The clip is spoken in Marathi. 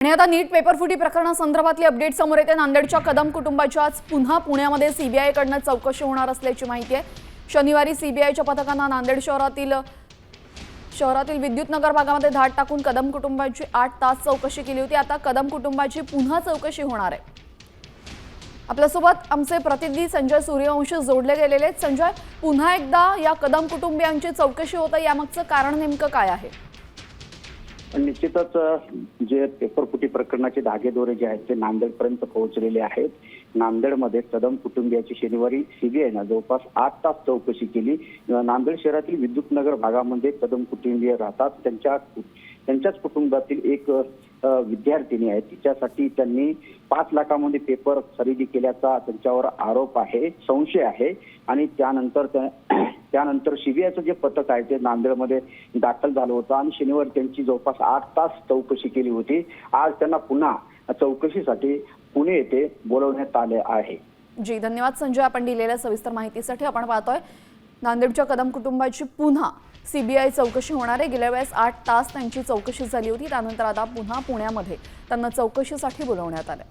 आणि आता नीट पेपरफुटी प्रकरणासंदर्भातली अपडेट समोर येते। नांदेडच्या कदम कुटुंबाची आज पुन्हा पुण्यामध्ये सीबीआय कडून चौकशी होणार असल्याची माहिती आहे। शनिवारी सीबीआयच्या पथकाने नांदेड शहरातील विद्युत नगर भागामध्ये धाड टाकून कदम कुटुंबाची 8 तास चौकशी केली होती। आता कदम कुटुंबाची पुन्हा चौकशी होणार आहे। आपल्यासोबत आमचे प्रतिनिधी संजय सूर्यवंशी जोडले गेलेले आहेत। संजय, पुन्हा एकदा या कदम कुटुंबियांची चौकशी होते, यामागचं कारण नेमकं काय आहे? निश्चितच जे पेपरफुटी प्रकरणाचे धागेदोरे जे आहेत ते नांदेडपर्यंत पोहोचलेले आहेत। नांदेडमध्ये कदम कुटुंबियाची शनिवारी सीबीआयने जवळपास 8 तास चौकशी केली। नांदेड शहरातील विद्युत नगर भागामध्ये कदम कुटुंबीय राहतात। त्यांच्याच कुटुंबातील एक विद्यार्थिनी आहे, तिच्यासाठी त्यांनी 5 लाखांमध्ये पेपर खरेदी केल्याचा त्यांच्यावर आरोप आहे, संशय आहे। आणि त्यानंतर सीबीआयचं जे पथक आहे ते नांदेडमध्ये दाखल झालं होतं आणि शनिवारी त्यांची जवळपास 8 तास चौकशी केली होती। आज त्यांना पुन्हा चौकशीसाठी पुणे येथे बोलवण्यात आले आहे। जी, धन्यवाद संजय, आपण दिलेल्या सविस्तर माहितीसाठी। आपण पाहतोय नांदेडच्या कदम कुटुंबाची पुन्हा सीबीआय चौकशी होणार आहे। गेल्या वेळेस 8 तास त्यांची चौकशी झाली होती, त्यानंतर आता पुन्हा पुण्यामध्ये त्यांना चौकशीसाठी बोलवण्यात आले।